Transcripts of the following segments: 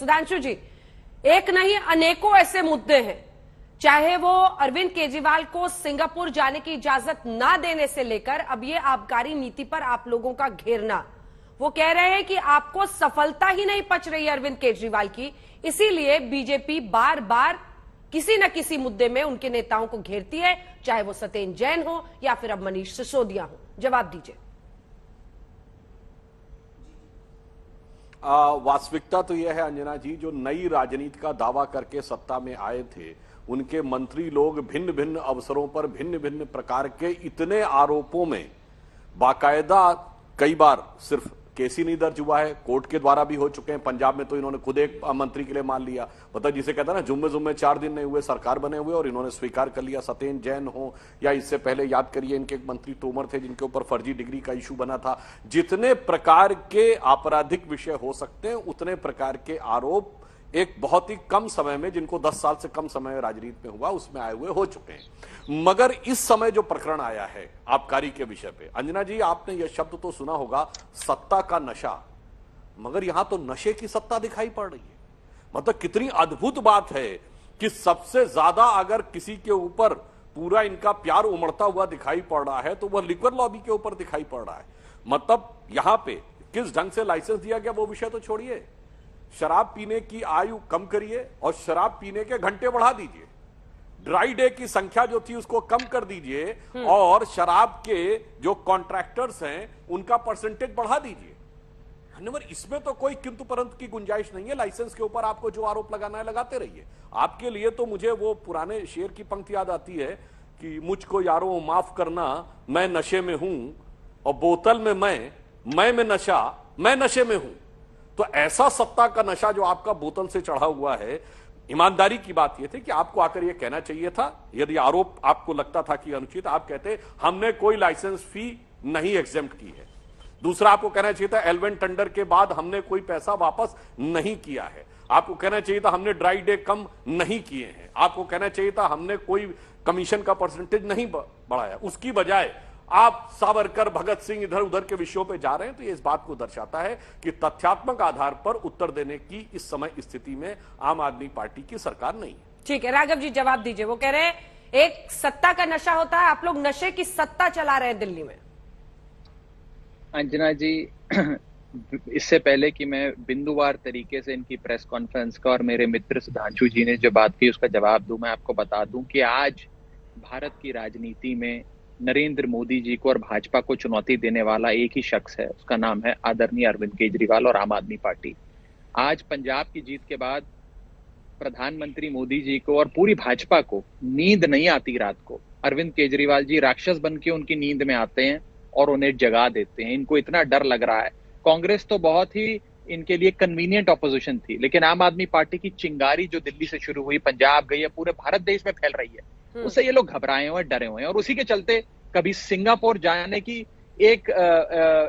सुधांशु जी, एक नहीं अनेकों ऐसे मुद्दे हैं, चाहे वो अरविंद केजरीवाल को सिंगापुर जाने की इजाजत ना देने से लेकर अब ये आबकारी नीति पर आप लोगों का घेरना। वो कह रहे हैं कि आपको सफलता ही नहीं पच रही है अरविंद केजरीवाल की, इसीलिए बीजेपी बार बार किसी न किसी मुद्दे में उनके नेताओं को घेरती है, चाहे वो सत्येंद्र जैन हो या फिर अब मनीष सिसोदिया हो। जवाब दीजिए। वास्तविकता तो यह है अंजना जी, जो नई राजनीति का दावा करके सत्ता में आए थे उनके मंत्री लोग भिन्न भिन्न अवसरों पर भिन्न भिन्न प्रकार के इतने आरोपों में बाकायदा कई बार सिर्फ केस ही नहीं दर्ज हुआ है, कोर्ट के द्वारा भी हो चुके हैं। पंजाब में तो इन्होंने खुद एक मंत्री के लिए मान लिया, मतलब जिसे कहता है ना जुम्मे 4 दिन नहीं हुए सरकार बने हुए और इन्होंने स्वीकार कर लिया। सत्येंद्र जैन हो या इससे पहले याद करिए इनके एक मंत्री तोमर थे जिनके ऊपर फर्जी डिग्री का इशू बना था। जितने प्रकार के आपराधिक विषय हो सकते हैं उतने प्रकार के आरोप एक बहुत ही कम समय में, जिनको 10 साल से कम समय राजनीति में हुआ, उसमें आए हुए हो चुके हैं। मगर इस समय जो प्रकरण आया है आबकारी के विषय पे, अंजना जी आपने यह शब्द तो सुना होगा, सत्ता का नशा, मगर यहां तो नशे की सत्ता दिखाई पड़ रही है। मतलब कितनी अद्भुत बात है कि सबसे ज्यादा अगर किसी के ऊपर पूरा इनका प्यार उमड़ता हुआ दिखाई पड़ रहा है तो वह लिक्वर लॉबी के ऊपर दिखाई पड़ रहा है। मतलब यहां पे किस ढंग से लाइसेंस दिया गया वो विषय तो छोड़िए, शराब पीने की आयु कम करिए और शराब पीने के घंटे बढ़ा दीजिए, ड्राई डे की संख्या जो थी उसको कम कर दीजिए और शराब के जो कॉन्ट्रैक्टर्स हैं उनका परसेंटेज बढ़ा दीजिए। नंबर इसमें तो कोई किंतु परंतु की गुंजाइश नहीं है। लाइसेंस के ऊपर आपको जो आरोप लगाना है लगाते रहिए। आपके लिए तो मुझे वो पुराने शेर की पंक्ति याद आती है कि मुझको यारों माफ करना, मैं नशे में हूं और बोतल में मैं में नशा, मैं नशे में हूं। तो ऐसा सत्ता का नशा जो आपका बोतल से चढ़ा हुआ है, ईमानदारी की बात यह थी कि आपको आकर यह कहना चाहिए था, यदि आरोप आपको लगता था कि अनुचित, आप कहते हमने कोई लाइसेंस फी नहीं एग्जेम्प्ट की है। दूसरा, आपको कहना चाहिए था एलवन टेंडर के बाद हमने कोई पैसा वापस नहीं किया है। आपको कहना चाहिए था हमने ड्राई डे कम नहीं किए हैं। आपको कहना चाहिए था हमने कोई कमीशन का परसेंटेज नहीं बढ़ाया। उसकी बजाय आप सावरकर, भगत सिंह इधर उधर के विषयों पे जा रहे हैं। तो ये इस बात को दर्शाता है कि तथ्यात्मक आधार पर उत्तर देने की इस समय स्थिति में आम आदमी पार्टी की सरकार नहीं है। ठीक है, राघव जी जवाब दीजिए। वो कह रहे हैं एक सत्ता का नशा होता है, आप लोग नशे की सत्ता चला रहे हैं दिल्ली में। अंजना जी, इससे पहले कि मैं बिंदुवार तरीके से इनकी प्रेस कॉन्फ्रेंस का और मेरे मित्र सुधांशु जी ने जो बात की उसका जवाब दूं, मैं आपको बता दूं कि आज भारत की राजनीति में नरेंद्र मोदी जी को और भाजपा को चुनौती देने वाला एक ही शख्स है, उसका नाम है आदरणीय अरविंद केजरीवाल और आम आदमी पार्टी। आज पंजाब की जीत के बाद प्रधानमंत्री मोदी जी को और पूरी भाजपा को नींद नहीं आती रात को। अरविंद केजरीवाल जी राक्षस बन के उनकी नींद में आते हैं और उन्हें जगा देते हैं। इनको इतना डर लग रहा है। कांग्रेस तो बहुत ही इनके लिए कन्वीनियंट ऑपोजिशन थी, लेकिन आम आदमी पार्टी की चिंगारी जो दिल्ली से शुरू हुई, पंजाब गई है, पूरे भारत देश में फैल रही है, उससे ये लोग घबराए हुए, डरे हुए हैं। और उसी के चलते कभी सिंगापुर जाने की एक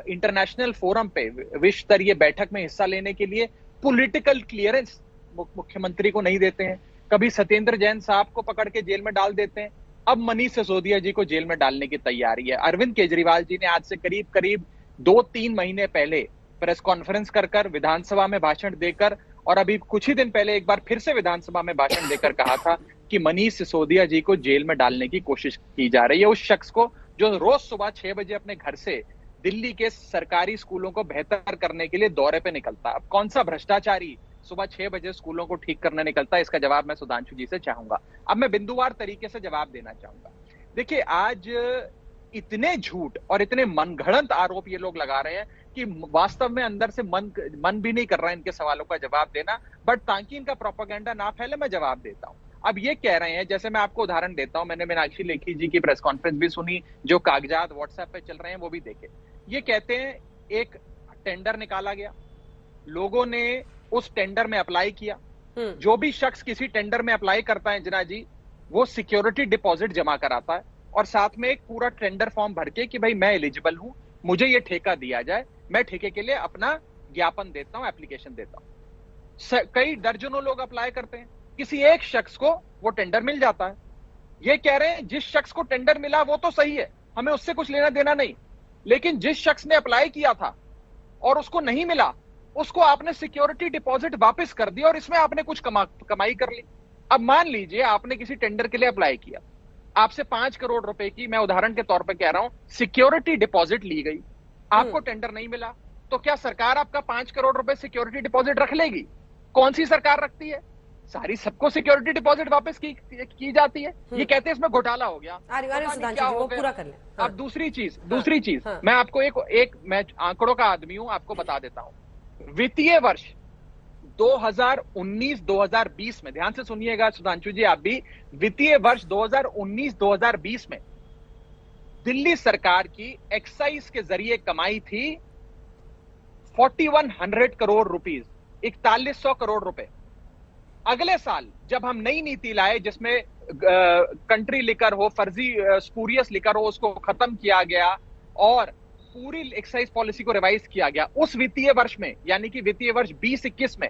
इंटरनेशनल फोरम पे विश्व स्तरीय बैठक में हिस्सा लेने के लिए पॉलिटिकल क्लियरेंस मुख्यमंत्री को नहीं देते हैं। कभी सत्येंद्र जैन साहब को पकड़ के जेल में डाल देते हैं। अब मनीष सिसोदिया जी को जेल में डालने की तैयारी है। अरविंद केजरीवाल जी ने आज से करीब करीब 2-3 महीने पहले प्रेस कॉन्फ्रेंस कर विधानसभा में भाषण देकर और अभी कुछ ही दिन पहले एक बार फिर से विधानसभा में भाषण देकर कहा था कि मनीष सिसोदिया जी को जेल में डालने की कोशिश की जा रही है। उस शख्स को जो रोज सुबह 6 बजे अपने घर से दिल्ली के सरकारी स्कूलों को बेहतर करने के लिए दौरे पे निकलता है। अब कौन सा भ्रष्टाचारी सुबह 6 बजे स्कूलों को ठीक करने निकलता है, इसका जवाब मैं सुधांशु जी से चाहूंगा। अब मैं बिंदुवार तरीके से जवाब देना चाहूंगा। देखिए, आज इतने झूठ और इतने मनगढ़ंत आरोप ये लोग लगा रहे हैं कि वास्तव में अंदर से मन भी नहीं कर रहा है इनके सवालों का जवाब देना, बट ताकि इनका प्रोपेगेंडा ना फैले मैं जवाब देता हूं। अब ये कह रहे हैं, जैसे मैं आपको उदाहरण देता हूं, मैंने मीनाक्षी लेखी जी की प्रेस कॉन्फ्रेंस भी सुनी, जो कागजात व्हाट्सएप पे चल रहे हैं वो भी देखे। ये कहते हैं एक टेंडर निकाला गया, लोगों ने उस टेंडर में अप्लाई किया। जो भी शख्स किसी टेंडर में अप्लाई करता है जना जी, वो सिक्योरिटी डिपॉजिट जमा कराता है और साथ में एक पूरा टेंडर फॉर्म भर के कि भाई मैं एलिजिबल हूं, मुझे ये ठेका दिया जाए, मैं ठेके के लिए अपना ज्ञापन देता हूं, एप्लीकेशन देता हूं। कई दर्जनों लोग अप्लाई करते हैं, किसी एक शख्स को वो टेंडर मिल जाता है। ये कह रहे हैं जिस शख्स को टेंडर मिला वो तो सही है, हमें उससे कुछ लेना देना नहीं, लेकिन जिस शख्स ने अप्लाई किया था और उसको नहीं मिला, उसको आपने सिक्योरिटी डिपॉजिट वापस कर दिया और इसमें आपने कुछ कमाई कर ली। अब मान लीजिए आपने किसी टेंडर के लिए अप्लाई किया, आपसे 5 करोड़ रुपए की, मैं उदाहरण के तौर पर कह रहा हूं, सिक्योरिटी डिपॉजिट ली गई, आपको टेंडर नहीं मिला, तो क्या सरकार आपका 5 करोड़ रुपए सिक्योरिटी डिपॉजिट रख लेगी? कौन सी सरकार रखती है? सारी सबको सिक्योरिटी डिपॉजिट वापस की जाती है। ये कहते हैं इसमें घोटाला हो गया। क्या हो गया? पूरा कर ले। हाँ। अब दूसरी चीज हाँ। मैं आपको मैं आंकड़ों का आदमी हूं, आपको बता देता हूं। वित्तीय वर्ष 2019-2020 में, ध्यान से सुनिएगा सुधांशु जी आप भी, वित्तीय वर्ष 2019-2020 में दिल्ली सरकार की एक्साइज के जरिए कमाई थी 4100 करोड़ रुपीस, 4100 करोड़ रुपए। अगले साल जब हम नई नीति लाए जिसमें कंट्री लिकर हो, फर्जी स्पूरियस लिकर हो, उसको खत्म किया गया और पूरी एक्साइज पॉलिसी को रिवाइज किया गया, उस वित्तीय वर्ष में यानी कि वित्तीय वर्ष 2021 में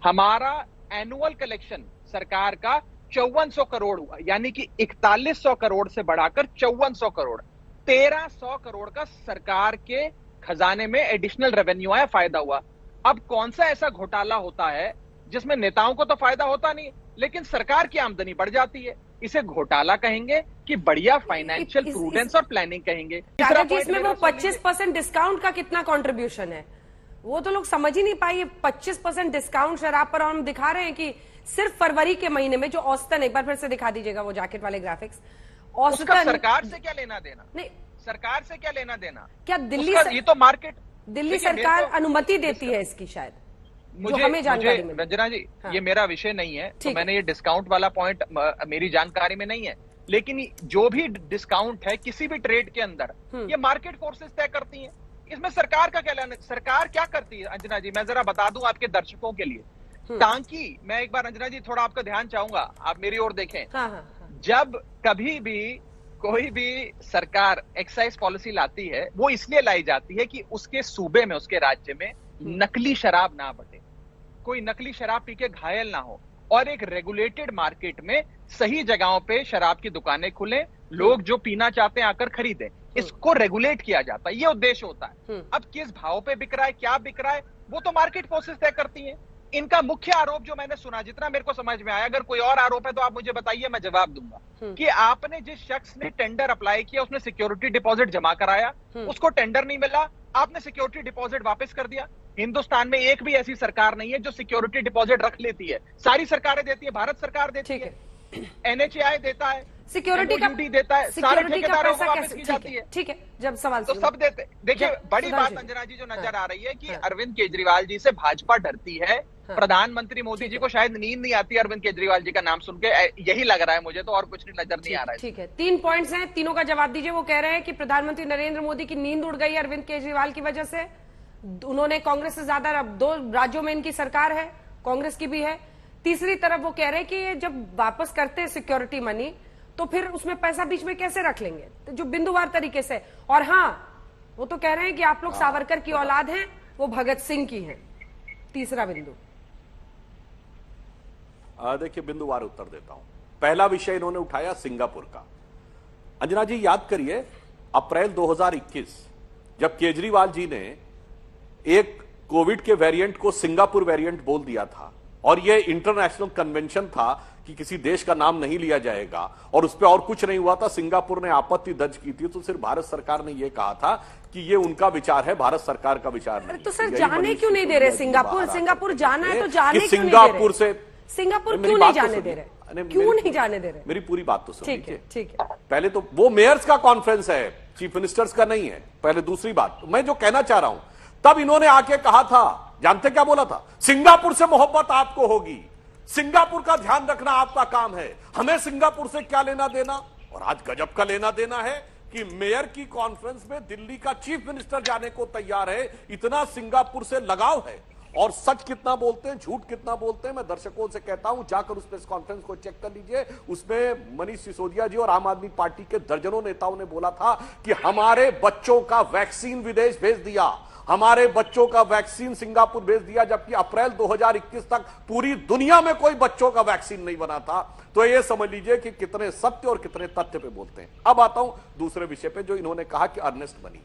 हमारा एनुअल कलेक्शन सरकार का 5400 करोड़ हुआ, यानी कि 4100 करोड़ से बढ़ाकर 5400 करोड़, 1300 करोड़ का सरकार के खजाने में एडिशनल रेवेन्यू आया, फायदा हुआ। अब कौन सा ऐसा घोटाला होता है जिसमें नेताओं को तो फायदा होता नहीं लेकिन सरकार की आमदनी बढ़ जाती है? इसे घोटाला कहेंगे कि बढ़िया फाइनेंशियल प्रूडेंस और प्लानिंग कहेंगे? इसमें वो 25% डिस्काउंट का कितना कंट्रीब्यूशन है वो तो लोग समझ ही नहीं पाए। 25% डिस्काउंट शराब पर, और हम दिखा रहे हैं कि सिर्फ फरवरी के महीने में जो औसतन, एक बार फिर से दिखा दीजिएगा वो जैकेट वाले ग्राफिक्स, औसतन सरकार से क्या लेना देना? नहीं, सरकार से क्या लेना देना? क्या दिल्ली ये तो मार्केट, दिल्ली सरकार अनुमति देती है इसकी शायद, जो हमें जानकारी में। रंजना जी, हाँ। ये मेरा विषय नहीं है, तो मैंने ये डिस्काउंट वाला पॉइंट मेरी जानकारी में नहीं है, लेकिन जो भी डिस्काउंट है किसी भी ट्रेड के अंदर ये मार्केट फोर्सेस तय करती हैं। इसमें सरकार का क्या लेना? सरकार क्या करती है अंजना जी, मैं जरा बता दूं आपके दर्शकों के लिए, ताकि मैं एक बार अंजना जी थोड़ा आपका ध्यान चाहूंगा, आप मेरी ओर देखें। हाँ, हाँ, हाँ। जब कभी भी कोई भी सरकार एक्साइज पॉलिसी लाती है वो इसलिए लाई जाती है कि उसके सूबे में, उसके राज्य में नकली शराब ना बटे, कोई नकली शराब पी के घायल ना हो, और एक रेगुलेटेड मार्केट में सही जगहों पे शराब की दुकानें खुलें, लोग जो पीना चाहते हैं आकर खरीदें। इसको रेगुलेट किया जाता है, ये उद्देश्य होता है। अब किस भाव पे बिक रहा है, क्या बिक रहा है, वो तो मार्केट फोर्सेस तय करती हैं। इनका मुख्य आरोप जो मैंने सुना, जितना मेरे को समझ में आया, अगर कोई और आरोप है तो आप मुझे बताइए, मैं जवाब दूंगा, कि आपने जिस शख्स ने टेंडर अप्लाई किया उसने सिक्योरिटी डिपॉजिट जमा कराया, उसको टेंडर नहीं मिला, आपने सिक्योरिटी डिपॉजिट वापस कर दिया। हिंदुस्तान में एक भी ऐसी सरकार नहीं है जो सिक्योरिटी डिपॉजिट रख लेती है, सारी सरकारें देती है, भारत सरकार देती है, NHAI देता है, सिक्योरिटी का देता है, सारे ठेकेदारों को वापस की जाती है। ठीक है, जब सवाल तो सब देते। देखिए बड़ी बात अंजना जी जो नजर आ रही है कि अरविंद केजरीवाल जी से भाजपा डरती है, प्रधानमंत्री मोदी जी को शायद नींद नहीं आती अरविंद केजरीवाल जी का नाम सुन के, यही लग रहा है मुझे तो, और कुछ नहीं नजर नहीं आ रहा है। ठीक है, 3 पॉइंट्स हैं, तीनों का जवाब दीजिए। वो कह रहे हैं कि प्रधानमंत्री नरेंद्र मोदी की नींद उड़ गई अरविंद केजरीवाल की वजह से, उन्होंने कांग्रेस से ज्यादा, अब 2 राज्यों में इनकी सरकार है, कांग्रेस की भी है। तीसरी तरफ वो कह रहे हैं कि जब वापस करते हैं सिक्योरिटी मनी तो फिर उसमें पैसा बीच में कैसे रख लेंगे, तो जो बिंदुवार तरीके से। और हाँ, वो तो कह रहे हैं कि आप लोग सावरकर की औलाद हैं, वो भगत सिंह की हैं। तीसरा बिंदु, देखिए बिंदुवार उत्तर देता हूं। पहला विषय इन्होंने उठाया सिंगापुर का। अंजना जी याद करिए, अप्रैल 2021 जब केजरीवाल जी ने एक कोविड के वेरिएंट को सिंगापुर वेरिएंट बोल दिया था, और यह इंटरनेशनल कन्वेंशन था कि किसी देश का नाम नहीं लिया जाएगा, और उस पर और कुछ नहीं हुआ था, सिंगापुर ने आपत्ति दर्ज की थी, तो सिर्फ भारत सरकार ने यह कहा था कि ये उनका विचार है, भारत सरकार का विचार नहीं। तो सर जाने क्यों नहीं दे रहे सिंगापुर? सिंगापुर जाना है तो जाने क्यों सिंगापुर से, सिंगापुर क्यों नहीं जाने दे रहे? क्यों नहीं जाने दे रहे? मेरी पूरी बात तो सुनिए। ठीक है। पहले तो वो मेयर्स का कॉन्फ्रेंस है, चीफ मिनिस्टर्स का नहीं है। पहले दूसरी बात मैं जो कहना चाह रहा हूं, तब इन्होंने आके कहा था, जानते क्या बोला था? सिंगापुर से मोहब्बत आपको होगी, सिंगापुर का ध्यान रखना आपका काम है, हमें सिंगापुर से क्या लेना देना। और आज गजब का लेना देना है कि मेयर की कॉन्फ्रेंस में दिल्ली का चीफ मिनिस्टर जाने को तैयार है, इतना सिंगापुर से लगाव है। और सच कितना बोलते हैं, झूठ कितना बोलते हैं, मैं दर्शकों से कहता हूं जाकर उस प्रेस कॉन्फ्रेंस को चेक कर लीजिए। उसमें मनीष सिसोदिया जी और आम आदमी पार्टी के दर्जनों नेताओं ने बोला था कि हमारे बच्चों का वैक्सीन विदेश भेज दिया, हमारे बच्चों का वैक्सीन सिंगापुर भेज दिया, जबकि अप्रैल 2021 तक पूरी दुनिया में कोई बच्चों का वैक्सीन नहीं बना था। तो ये समझ लीजिए कि कितने सत्य और कितने तथ्य पे बोलते हैं। अब आता हूं दूसरे विषय पे जो इन्होंने कहा कि अर्नेस्ट मनी।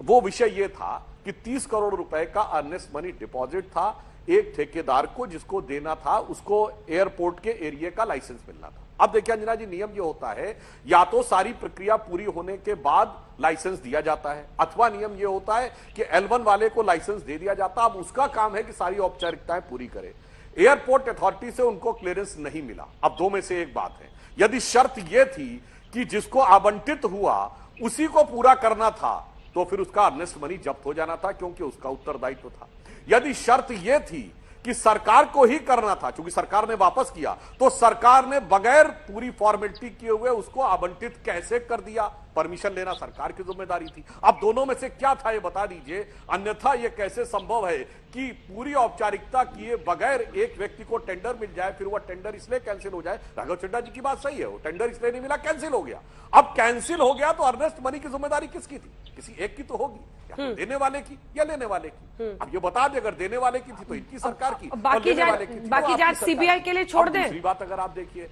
वो विषय ये था कि 30 करोड़ रुपए का अर्नेस्ट मनी डिपॉजिट था एक ठेकेदार को, जिसको देना था उसको एयरपोर्ट के एरिया का लाइसेंस मिलना था। अब देखिए अंजना जी, नियम ये होता है या तो सारी प्रक्रिया पूरी होने के बाद लाइसेंस दिया जाता है, अथवा नियम ये होता है कि L1 वाले को लाइसेंस दे दिया जाता है। अब उसका काम है कि सारी औपचारिकताएं पूरी करे। एयरपोर्ट अथॉरिटी से उनको क्लियरेंस नहीं मिला। अब दो में से एक बात है, यदि शर्त यह थी कि जिसको आवंटित हुआ उसी को पूरा करना था तो फिर उसका अर्नेस्ट मनी जब्त हो जाना था, क्योंकि उसका उत्तरदायित्व था। यदि शर्त यह थी कि सरकार को ही करना था, क्योंकि सरकार ने वापस किया, तो सरकार ने बगैर पूरी फॉर्मेलिटी किए हुए उसको आवंटित कैसे कर दिया, परमिशन लेना सरकार की जिम्मेदारी थी। अब दोनों में से क्या था ये बता दीजिए, अन्यथा ये कैसे संभव है कि पूरी औपचारिकता किए बगैर एक व्यक्ति को टेंडर मिल जाए, फिर वह टेंडर इसलिए कैंसिल हो जाए। राघव चड्ढा जी की बात सही है, वो टेंडर इसलिए नहीं मिला, कैंसिल हो गया। अब कैंसिल हो गया तो अर्नेस्ट मनी की जिम्मेदारी किसकी थी? किसी एक की तो होगी, या तो देने वाले की या लेने वाले की। अब ये बता दे, अगर देने वाले की थी तो इनकी सरकार की, बाकी जांच सीबीआई के लिए छोड़ दें। दूसरी बात अगर आप देखिए,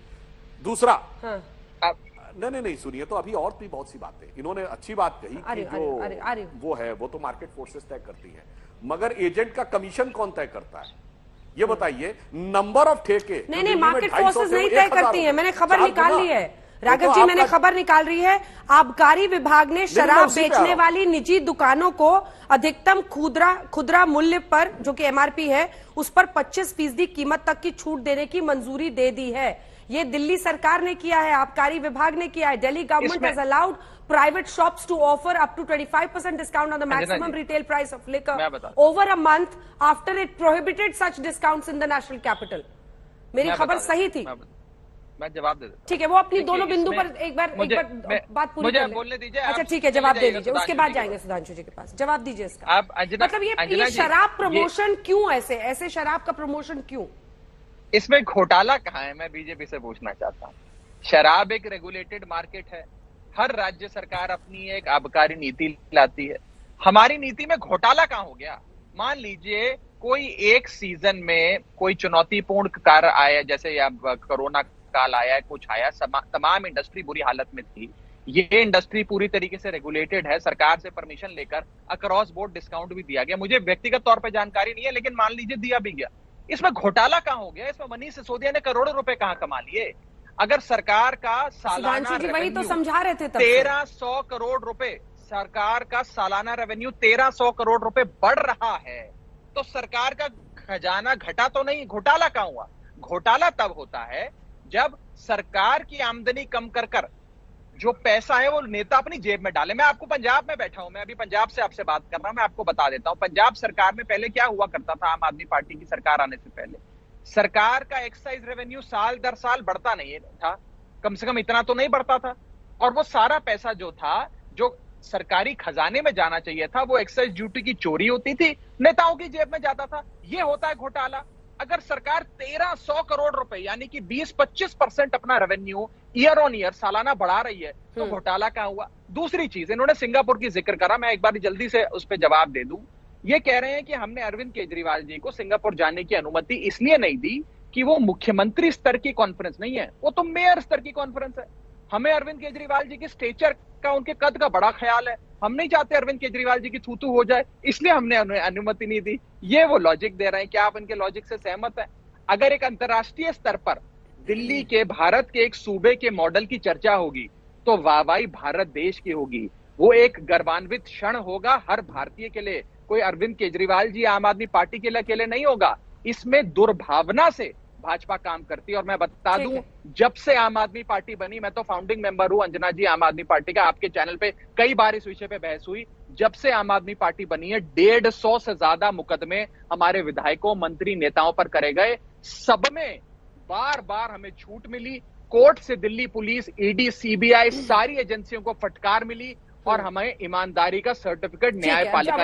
दूसरा नहीं सुनिए, तो अभी और भी बहुत सी बातें इन्होंने अच्छी बात कही कि जो वो है वो तो मार्केट फोर्सेस तय करती है, मगर एजेंट का कमीशन कौन तय करता है ये बताइए। नंबर ऑफ ठेके नहीं, मार्केट फोर्सेस नहीं तय करती है। मैंने खबर निकाल ली है राघव जी, मैंने खबर निकाल रही है। आबकारी विभाग ने शराब बेचने वाली निजी दुकानों को अधिकतम खुदरा मूल्य पर, जो कि MRP है, उस पर 25% कीमत तक की छूट देने की मंजूरी दे दी है। ये दिल्ली सरकार ने किया है, आबकारी विभाग ने किया है। Delhi government has allowed private shops to offer up to 25% discount on the maximum retail price of liquor over a month after it prohibited such discounts in the national capital. मेरी खबर सही थी? मैं जवाब दे देता हूं। ठीक है, वो अपनी दोनों बिंदु पर एक बार बात पूरी कर बोलने दीजिए। अच्छा ठीक है, जवाब दे दीजिए, उसके बाद जाएंगे सुधांशु जी के पास। जवाब दीजिए इसका। मतलब ये शराब प्रमोशन क्यों ऐसे शराब का प्रमोशन क्यों? इसमें घोटाला कहाँ है, मैं बीजेपी से पूछना चाहता हूँ। शराब एक रेगुलेटेड मार्केट है, हर राज्य सरकार अपनी एक आबकारी नीति लाती है। हमारी नीति में घोटाला कहाँ हो गया? मान लीजिए कोई एक सीजन में कोई चुनौतीपूर्ण कार्य आया, जैसे कोरोना काल आया, कुछ आया, तमाम इंडस्ट्री बुरी हालत में थी। ये इंडस्ट्री पूरी तरीके से रेगुलेटेड है, सरकार से परमिशन लेकर अक्रॉस बोर्ड डिस्काउंट भी दिया गया। मुझे व्यक्तिगत तौर पर जानकारी नहीं है, लेकिन मान लीजिए दिया भी गया। इसमें घोटाला कहाँ हो गया? इसमें मनीष सिसोदिया ने करोड़ों रुपए कहाँ कमा लिए? अगर सरकार का सालाना वही तो समझा रहे थे 1300 करोड़ रुपए, सरकार का सालाना रेवेन्यू 1300 करोड़ रुपए बढ़ रहा है, तो सरकार का खजाना घटा तो नहीं, घोटाला कहाँ हुआ? घोटाला तब होता है जब सरकार की आमदनी कम कर जो पैसा है वो नेता अपनी जेब में डाले। मैं आपको पंजाब में बैठा हूं, मैं अभी पंजाब से आपसे बात कर रहा हूं, मैं आपको बता देता हूं पंजाब सरकार में पहले क्या हुआ करता था। आम आदमी पार्टी की सरकार आने से पहले सरकार का एक्साइज रेवेन्यू साल दर साल बढ़ता नहीं था, कम से कम इतना तो नहीं बढ़ता था, और वो सारा पैसा जो था, जो सरकारी खजाने में जाना चाहिए था, वो एक्साइज ड्यूटी की चोरी होती थी, नेताओं की जेब में जाता था। ये होता है घोटाला। अगर सरकार 1300 करोड़ रुपए यानी कि 20-25% अपना रेवेन्यू ईयर ऑन ईयर सालाना बढ़ा रही है, तो घोटाला कहां हुआ? दूसरी चीज, इन्होंने सिंगापुर की जिक्र करा, मैं एक बार जल्दी से उस पर जवाब दे दूं। ये कह रहे हैं कि हमने अरविंद केजरीवाल जी को सिंगापुर जाने की अनुमति इसलिए नहीं दी कि वो मुख्यमंत्री स्तर की कॉन्फ्रेंस नहीं है, वो तो मेयर स्तर की कॉन्फ्रेंस है। हमें अरविंद केजरीवाल जी के स्टेचर का, उनके कद का बड़ा ख्याल है, हम नहीं चाहते अरविंद केजरीवाल जी की थूथू हो जाए, इसलिए हमने अनुमति नहीं दी। ये वो लॉजिक दे रहे हैं। क्या आप इनके लॉजिक से सहमत हैं? अगर एक अंतरराष्ट्रीय स्तर पर दिल्ली के, भारत के एक सूबे के मॉडल की चर्चा होगी तो वाहवाही भारत देश की होगी। वो एक गर्वान्वित क्षण होगा हर भारतीय के लिए, कोई अरविंद केजरीवाल जी आम आदमी पार्टी के लिए अकेले नहीं होगा। इसमें दुर्भावना से भाजपा काम करती है। और मैं बता दूं, जब से आम आदमी पार्टी बनी, मैं तो फाउंडिंग मेंबर हूं अंजना जी आम आदमी पार्टी का, आपके चैनल पे कई बार इस विषय पे बहस हुई। जब से आम आदमी पार्टी बनी है 150 से ज्यादा मुकदमे हमारे विधायकों, मंत्री, नेताओं पर करे गए। सब में बार बार हमें छूट मिली, कोर्ट से दिल्ली पुलिस, ईडी, सीबीआई सारी एजेंसियों को फटकार मिली, और हमें ईमानदारी का सर्टिफिकेट न्यायपालिका